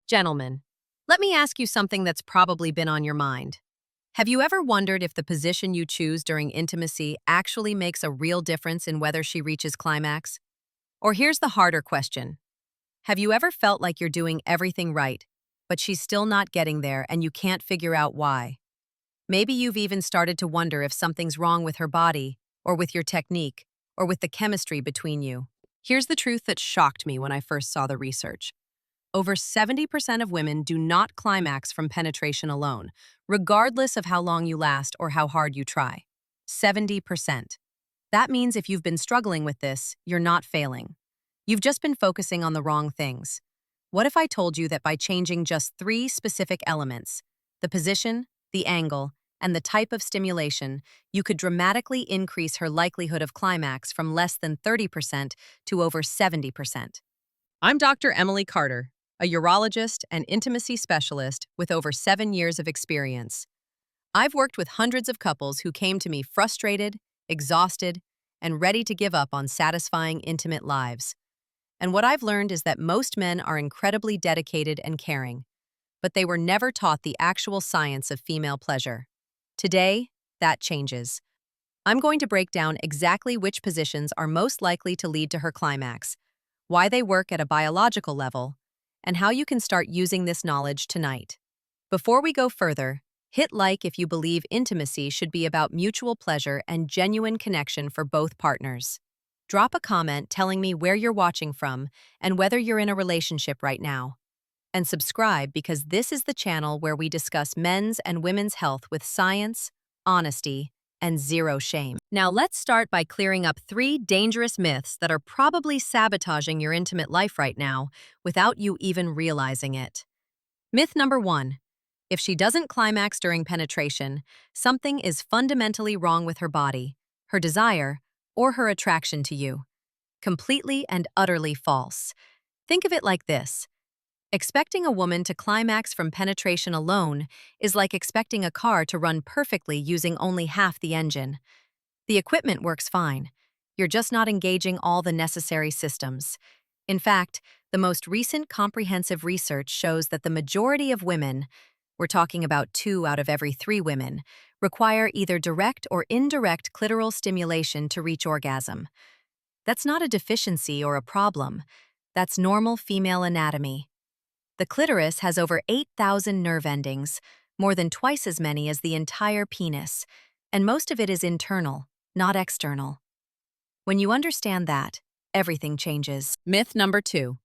Gentlemen, let me ask you something that's probably been on your mind. Have you ever wondered if the position you choose during intimacy actually makes a real difference in whether she reaches climax? Or here's the harder question. Have you ever felt like you're doing everything right, but she's still not getting there and you can't figure out why? Maybe you've even started to wonder if something's wrong with her body, or with your technique, or with the chemistry between you. Here's the truth that shocked me when I first saw the research. Over 70% of women do not climax from penetration alone, regardless of how long you last or how hard you try. 70%. That means if you've been struggling with this, you're not failing. You've just been focusing on the wrong things. What if I told you that by changing just 3 specific elements, the position, the angle, and the type of stimulation, you could dramatically increase her likelihood of climax from less than 30% to over 70%? I'm Dr. Emily Carter, a urologist and intimacy specialist with over 7 years of experience. I've worked with hundreds of couples who came to me frustrated, exhausted, and ready to give up on satisfying intimate lives. And what I've learned is that most men are incredibly dedicated and caring, but they were never taught the actual science of female pleasure. Today, that changes. I'm going to break down exactly which positions are most likely to lead to her climax, why they work at a biological level, and how you can start using this knowledge tonight. Before we go further, hit like if you believe intimacy should be about mutual pleasure and genuine connection for both partners. Drop a comment telling me where you're watching from and whether you're in a relationship right now. And subscribe because this is the channel where we discuss men's and women's health with science, honesty, and zero shame. Now let's start by clearing up 3 dangerous myths that are probably sabotaging your intimate life right now without you even realizing it. Myth number 1. If she doesn't climax during penetration, something is fundamentally wrong with her body, her desire, or her attraction to you. Completely and utterly false. Think of it like this. Expecting a woman to climax from penetration alone is like expecting a car to run perfectly using only half the engine. The equipment works fine. You're just not engaging all the necessary systems. In fact, the most recent comprehensive research shows that the majority of women, we're talking about 2 out of every 3 women, require either direct or indirect clitoral stimulation to reach orgasm. That's not a deficiency or a problem. That's normal female anatomy. The clitoris has over 8,000 nerve endings, more than twice as many as the entire penis, and most of it is internal, not external. When you understand that, everything changes. Myth number 2.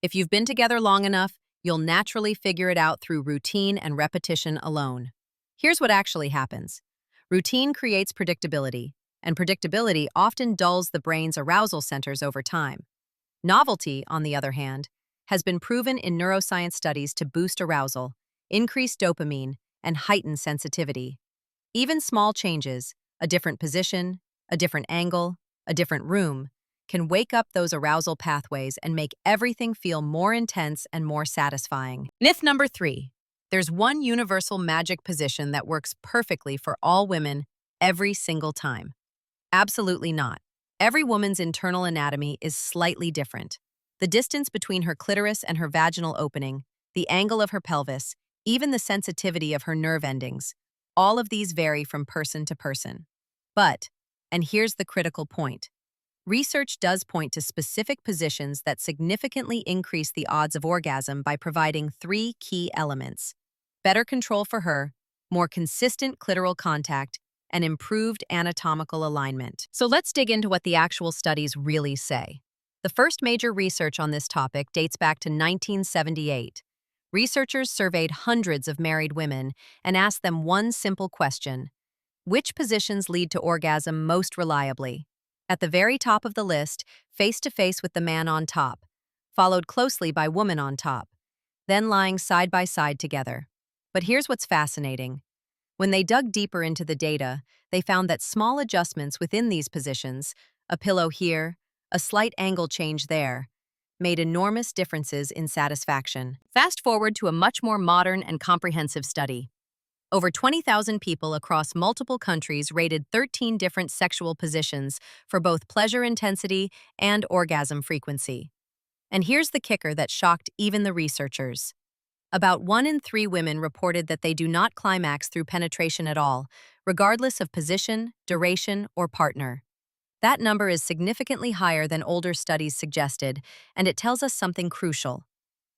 If you've been together long enough, you'll naturally figure it out through routine and repetition alone. Here's what actually happens. Routine creates predictability, and predictability often dulls the brain's arousal centers over time. Novelty, on the other hand, has been proven in neuroscience studies to boost arousal, increase dopamine, and heighten sensitivity. Even small changes, a different position, a different angle, a different room, can wake up those arousal pathways and make everything feel more intense and more satisfying. Myth number 3. There's one universal magic position that works perfectly for all women every single time. Absolutely not. Every woman's internal anatomy is slightly different. The distance between her clitoris and her vaginal opening, the angle of her pelvis, even the sensitivity of her nerve endings, all of these vary from person to person. But, and here's the critical point, research does point to specific positions that significantly increase the odds of orgasm by providing 3 key elements: better control for her, more consistent clitoral contact, and improved anatomical alignment. So let's dig into what the actual studies really say. The first major research on this topic dates back to 1978. Researchers surveyed hundreds of married women and asked them one simple question: which positions lead to orgasm most reliably? At the very top of the list, face-to-face with the man on top, followed closely by woman on top, then lying side by side together. But here's what's fascinating. When they dug deeper into the data, they found that small adjustments within these positions, a pillow here, a slight angle change there, made enormous differences in satisfaction. Fast forward to a much more modern and comprehensive study. Over 20,000 people across multiple countries rated 13 different sexual positions for both pleasure intensity and orgasm frequency. And here's the kicker that shocked even the researchers. About 1 in 3 women reported that they do not climax through penetration at all, regardless of position, duration, or partner. That number is significantly higher than older studies suggested, and it tells us something crucial.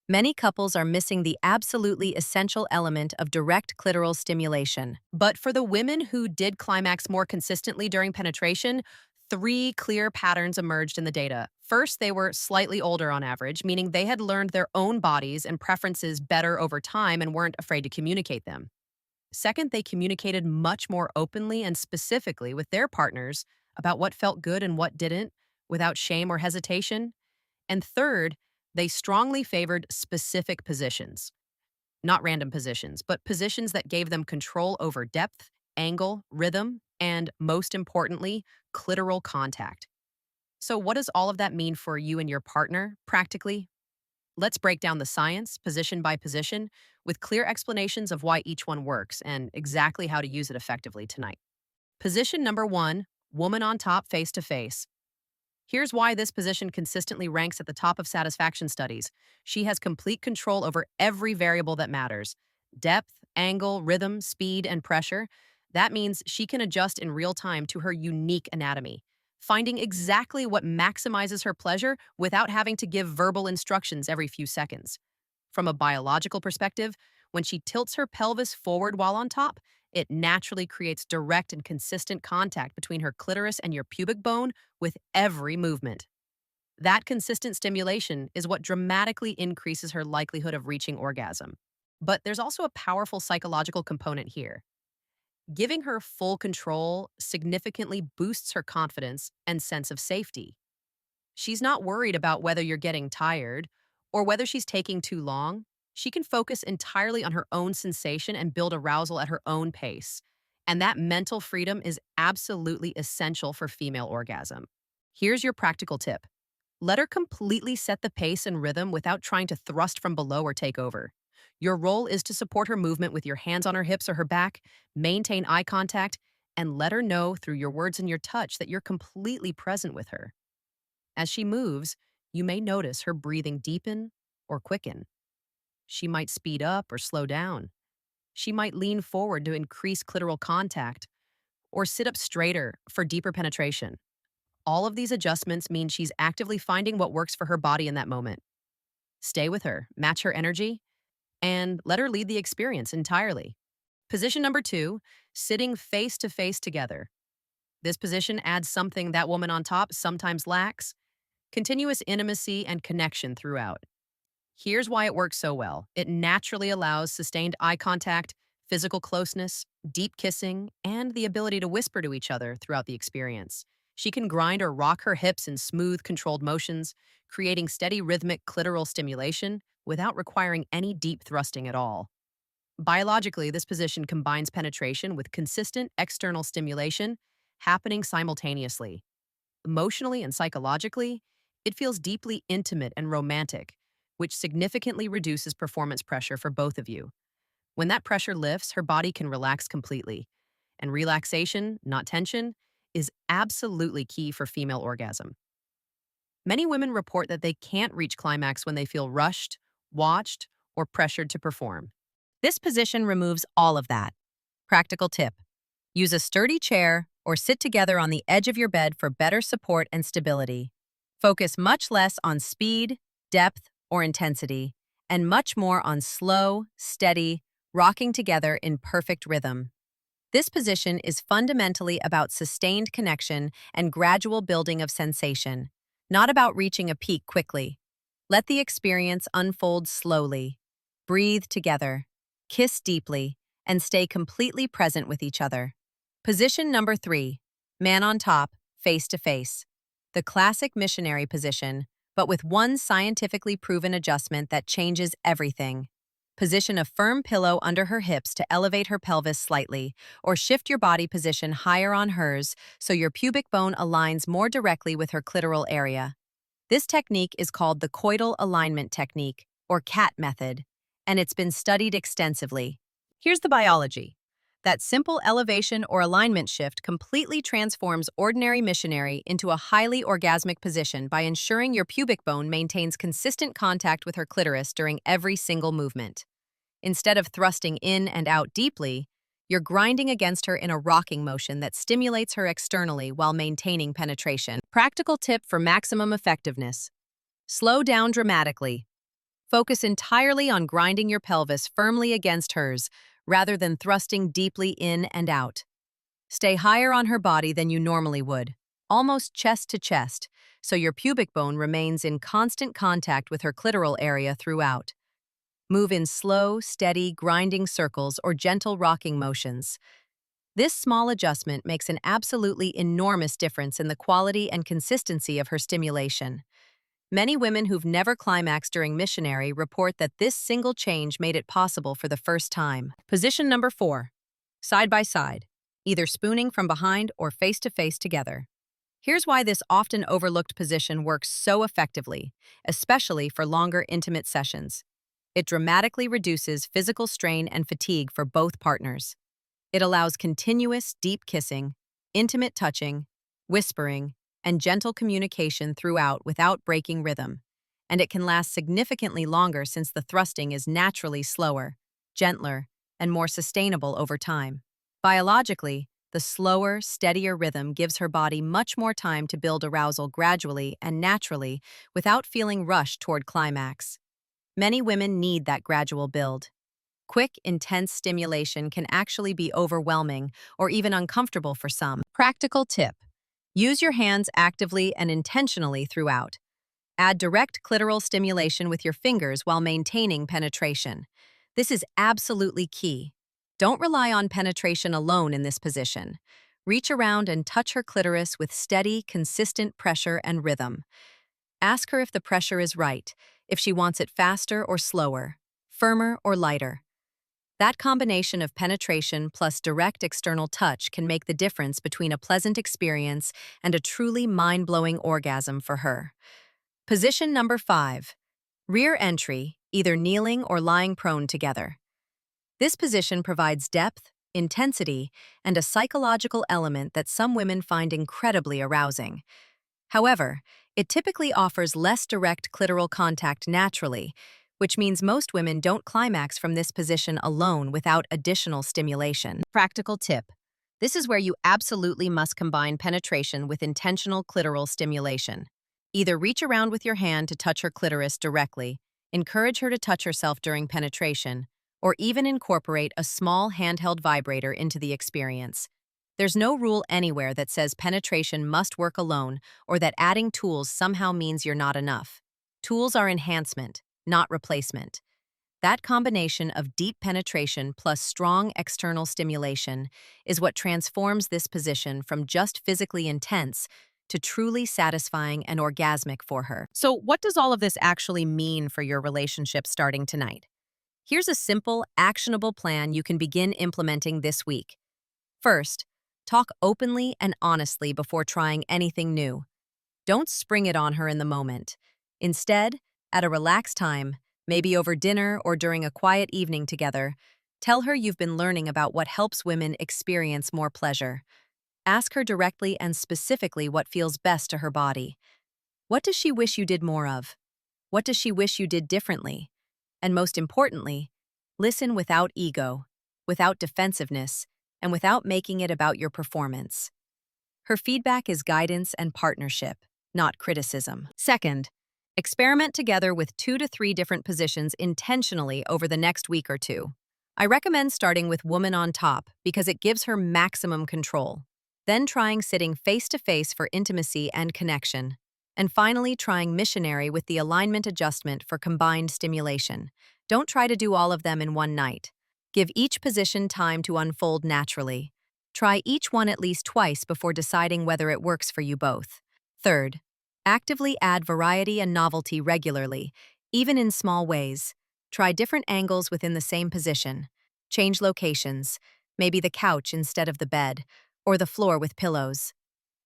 Many couples are missing the absolutely essential element of direct clitoral stimulation. But for the women who did climax more consistently during penetration, 3 clear patterns emerged in the data. First, they were slightly older on average, meaning they had learned their own bodies and preferences better over time and weren't afraid to communicate them. Second, they communicated much more openly and specifically with their partners about what felt good and what didn't, without shame or hesitation. And third, they strongly favored specific positions, not random positions, but positions that gave them control over depth, angle, rhythm, and most importantly, clitoral contact. So, what does all of that mean for you and your partner, practically? Let's break down the science, position by position, with clear explanations of why each one works and exactly how to use it effectively tonight. Position number 1, woman on top face to face. Here's why this position consistently ranks at the top of satisfaction studies. She has complete control over every variable that matters: depth, angle, rhythm, speed, and pressure. That means she can adjust in real time to her unique anatomy, finding exactly what maximizes her pleasure without having to give verbal instructions every few seconds. From a biological perspective, when she tilts her pelvis forward while on top, it naturally creates direct and consistent contact between her clitoris and your pubic bone with every movement. That consistent stimulation is what dramatically increases her likelihood of reaching orgasm. But there's also a powerful psychological component here. Giving her full control significantly boosts her confidence and sense of safety. She's not worried about whether you're getting tired or whether she's taking too long. She can focus entirely on her own sensation and build arousal at her own pace. And that mental freedom is absolutely essential for female orgasm. Here's your practical tip. Let her completely set the pace and rhythm without trying to thrust from below or take over. Your role is to support her movement with your hands on her hips or her back, maintain eye contact, and let her know through your words and your touch that you're completely present with her. As she moves, you may notice her breathing deepen or quicken. She might speed up or slow down. She might lean forward to increase clitoral contact or sit up straighter for deeper penetration. All of these adjustments mean she's actively finding what works for her body in that moment. Stay with her, match her energy, and let her lead the experience entirely. Position number 2, sitting face to face together. This position adds something that woman on top sometimes lacks: continuous intimacy and connection throughout. Here's why it works so well. It naturally allows sustained eye contact, physical closeness, deep kissing, and the ability to whisper to each other throughout the experience. She can grind or rock her hips in smooth, controlled motions, creating steady rhythmic clitoral stimulation without requiring any deep thrusting at all. Biologically, this position combines penetration with consistent external stimulation happening simultaneously. Emotionally and psychologically, it feels deeply intimate and romantic, which significantly reduces performance pressure for both of you. When that pressure lifts, her body can relax completely. And relaxation, not tension, is absolutely key for female orgasm. Many women report that they can't reach climax when they feel rushed, watched, or pressured to perform. This position removes all of that. Practical tip: use a sturdy chair or sit together on the edge of your bed for better support and stability. Focus much less on speed, depth, or intensity, and much more on slow, steady, rocking together in perfect rhythm. This position is fundamentally about sustained connection and gradual building of sensation, not about reaching a peak quickly. Let the experience unfold slowly. Breathe together, kiss deeply, and stay completely present with each other. Position number 3, man on top, face to face. The classic missionary position, but with one scientifically proven adjustment that changes everything. Position a firm pillow under her hips to elevate her pelvis slightly, or shift your body position higher on hers so your pubic bone aligns more directly with her clitoral area. This technique is called the coital alignment technique, or CAT method, and it's been studied extensively. Here's the biology. That simple elevation or alignment shift completely transforms ordinary missionary into a highly orgasmic position by ensuring your pubic bone maintains consistent contact with her clitoris during every single movement. Instead of thrusting in and out deeply, you're grinding against her in a rocking motion that stimulates her externally while maintaining penetration. Practical tip for maximum effectiveness. Slow down dramatically. Focus entirely on grinding your pelvis firmly against hers, rather than thrusting deeply in and out. Stay higher on her body than you normally would, almost chest to chest, so your pubic bone remains in constant contact with her clitoral area throughout. Move in slow, steady, grinding circles or gentle rocking motions. This small adjustment makes an absolutely enormous difference in the quality and consistency of her stimulation. Many women who've never climaxed during missionary report that this single change made it possible for the first time. Position number 4. Side by side, either spooning from behind or face to face together. Here's why this often overlooked position works so effectively, especially for longer intimate sessions. It dramatically reduces physical strain and fatigue for both partners. It allows continuous, deep kissing, intimate touching, whispering, and gentle communication throughout without breaking rhythm. And it can last significantly longer since the thrusting is naturally slower, gentler, and more sustainable over time. Biologically, the slower, steadier rhythm gives her body much more time to build arousal gradually and naturally without feeling rushed toward climax. Many women need that gradual build. Quick, intense stimulation can actually be overwhelming or even uncomfortable for some. Practical tip. Use your hands actively and intentionally throughout. Add direct clitoral stimulation with your fingers while maintaining penetration. This is absolutely key. Don't rely on penetration alone in this position. Reach around and touch her clitoris with steady, consistent pressure and rhythm. Ask her if the pressure is right, if she wants it faster or slower, firmer or lighter. That combination of penetration plus direct external touch can make the difference between a pleasant experience and a truly mind-blowing orgasm for her. Position number 5. Rear entry, either kneeling or lying prone together. This position provides depth, intensity, and a psychological element that some women find incredibly arousing. However, it typically offers less direct clitoral contact naturally, which means most women don't climax from this position alone without additional stimulation. Practical tip. This is where you absolutely must combine penetration with intentional clitoral stimulation. Either reach around with your hand to touch her clitoris directly, encourage her to touch herself during penetration, or even incorporate a small handheld vibrator into the experience. There's no rule anywhere that says penetration must work alone or that adding tools somehow means you're not enough. Tools are enhancement, not replacement. That combination of deep penetration plus strong external stimulation is what transforms this position from just physically intense to truly satisfying and orgasmic for her. So, what does all of this actually mean for your relationship starting tonight? Here's a simple, actionable plan you can begin implementing this week. First, talk openly and honestly before trying anything new. Don't spring it on her in the moment. Instead, at a relaxed time, maybe over dinner or during a quiet evening together, tell her you've been learning about what helps women experience more pleasure. Ask her directly and specifically what feels best to her body. What does she wish you did more of? What does she wish you did differently? And most importantly, listen without ego, without defensiveness, and without making it about your performance. Her feedback is guidance and partnership, not criticism. Second, experiment together with 2 to 3 different positions intentionally over the next week or two. I recommend starting with woman on top because it gives her maximum control. Then trying sitting face-to-face for intimacy and connection. And finally trying missionary with the alignment adjustment for combined stimulation. Don't try to do all of them in one night. Give each position time to unfold naturally. Try each one at least twice before deciding whether it works for you both. Third, actively add variety and novelty regularly, even in small ways. Try different angles within the same position. Change locations, maybe the couch instead of the bed, or the floor with pillows.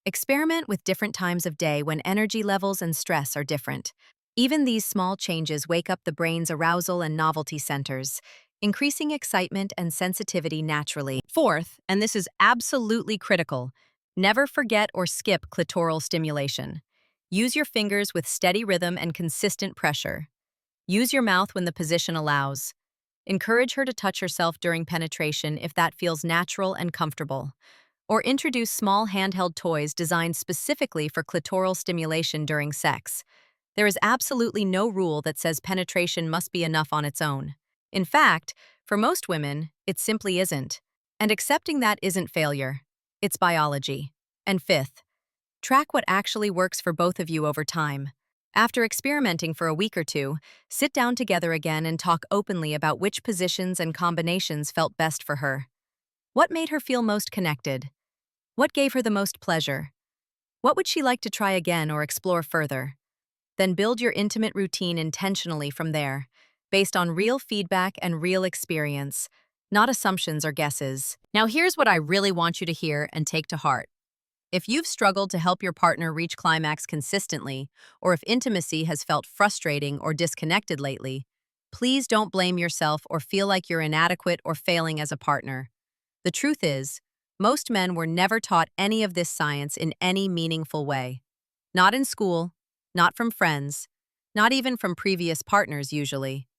Experiment with different times of day when energy levels and stress are different. Even these small changes wake up the brain's arousal and novelty centers, increasing excitement and sensitivity naturally. Fourth, and this is absolutely critical, never forget or skip clitoral stimulation. Use your fingers with steady rhythm and consistent pressure. Use your mouth when the position allows. Encourage her to touch herself during penetration if that feels natural and comfortable. Or introduce small handheld toys designed specifically for clitoral stimulation during sex. There is absolutely no rule that says penetration must be enough on its own. In fact, for most women, it simply isn't. And accepting that isn't failure. It's biology. And fifth, track what actually works for both of you over time. After experimenting for a week or two, sit down together again and talk openly about which positions and combinations felt best for her. What made her feel most connected? What gave her the most pleasure? What would she like to try again or explore further? Then build your intimate routine intentionally from there, based on real feedback and real experience, not assumptions or guesses. Now here's what I really want you to hear and take to heart. If you've struggled to help your partner reach climax consistently, or if intimacy has felt frustrating or disconnected lately, please don't blame yourself or feel like you're inadequate or failing as a partner. The truth is, most men were never taught any of this science in any meaningful way. Not in school, not from friends, not even from previous partners usually.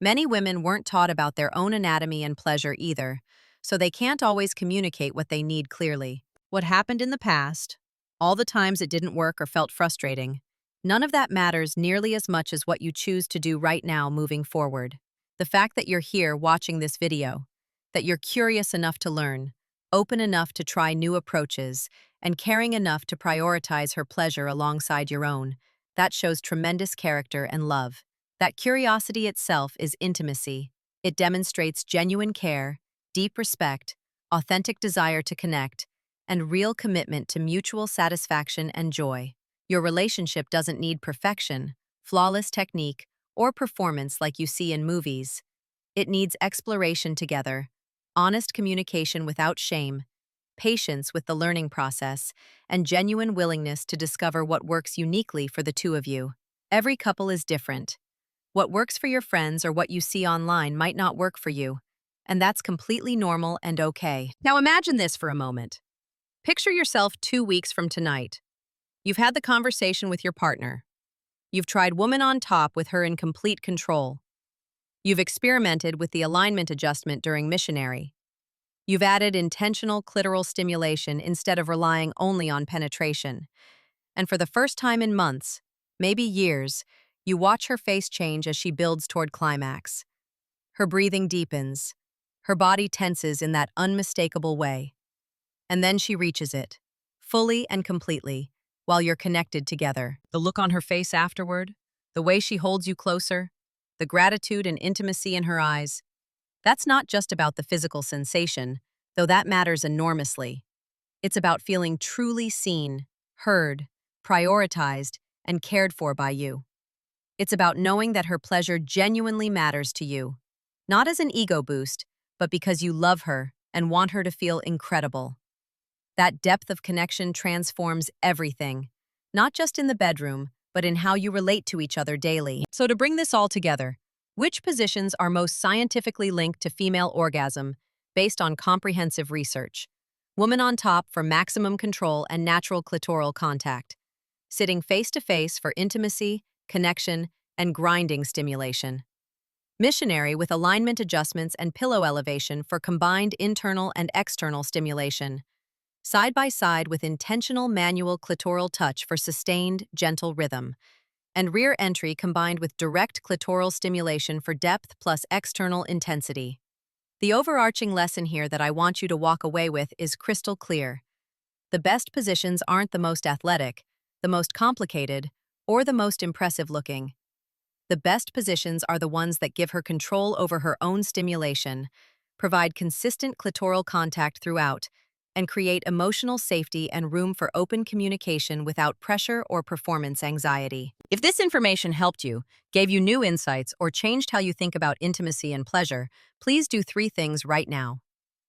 Many women weren't taught about their own anatomy and pleasure either, so they can't always communicate what they need clearly. What happened in the past, all the times it didn't work or felt frustrating, none of that matters nearly as much as what you choose to do right now moving forward. The fact that you're here watching this video, that you're curious enough to learn, open enough to try new approaches, and caring enough to prioritize her pleasure alongside your own, that shows tremendous character and love. That curiosity itself is intimacy. It demonstrates genuine care, deep respect, authentic desire to connect, and real commitment to mutual satisfaction and joy. Your relationship doesn't need perfection, flawless technique, or performance like you see in movies. It needs exploration together, honest communication without shame, patience with the learning process, and genuine willingness to discover what works uniquely for the two of you. Every couple is different. What works for your friends or what you see online might not work for you, and that's completely normal and okay. Now imagine this for a moment. Picture yourself 2 weeks from tonight. You've had the conversation with your partner. You've tried woman on top with her in complete control. You've experimented with the alignment adjustment during missionary. You've added intentional clitoral stimulation instead of relying only on penetration. And for the first time in months, maybe years, you watch her face change as she builds toward climax. Her breathing deepens. Her body tenses in that unmistakable way. And then she reaches it, fully and completely, while you're connected together. The look on her face afterward, the way she holds you closer, the gratitude and intimacy in her eyes. That's not just about the physical sensation, though that matters enormously. It's about feeling truly seen, heard, prioritized, and cared for by you. It's about knowing that her pleasure genuinely matters to you, not as an ego boost, but because you love her and want her to feel incredible. That depth of connection transforms everything, not just in the bedroom, but in how you relate to each other daily. So to bring this all together, which positions are most scientifically linked to female orgasm based on comprehensive research? Woman on top for maximum control and natural clitoral contact. Sitting face-to-face for intimacy, connection, and grinding stimulation. Missionary with alignment adjustments and pillow elevation for combined internal and external stimulation. Side by side with intentional manual clitoral touch for sustained, gentle rhythm. And rear entry combined with direct clitoral stimulation for depth plus external intensity. The overarching lesson here that I want you to walk away with is crystal clear. The best positions aren't the most athletic, the most complicated, or the most impressive looking. The best positions are the ones that give her control over her own stimulation, provide consistent clitoral contact throughout, and create emotional safety and room for open communication without pressure or performance anxiety. If this information helped you, gave you new insights, or changed how you think about intimacy and pleasure, please do 3 things right now.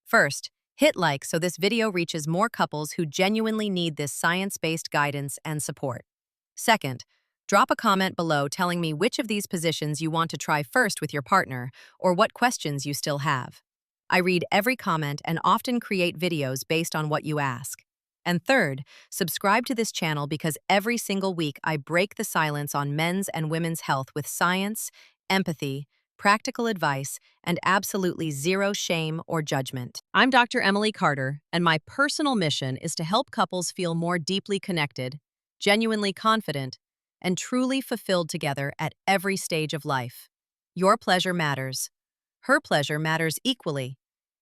First, hit like so this video reaches more couples who genuinely need this science-based guidance and support. Second, drop a comment below telling me which of these positions you want to try first with your partner or what questions you still have. I read every comment and often create videos based on what you ask. And third, subscribe to this channel because every single week I break the silence on men's and women's health with science, empathy, practical advice, and absolutely zero shame or judgment. I'm Dr. Emily Carter, and my personal mission is to help couples feel more deeply connected, genuinely confident, and truly fulfilled together at every stage of life. Your pleasure matters. Her pleasure matters equally.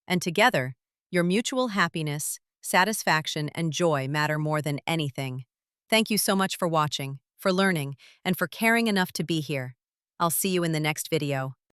And together, your mutual happiness, satisfaction, and joy matter more than anything. Thank you so much for watching, for learning, and for caring enough to be here. I'll see you in the next video.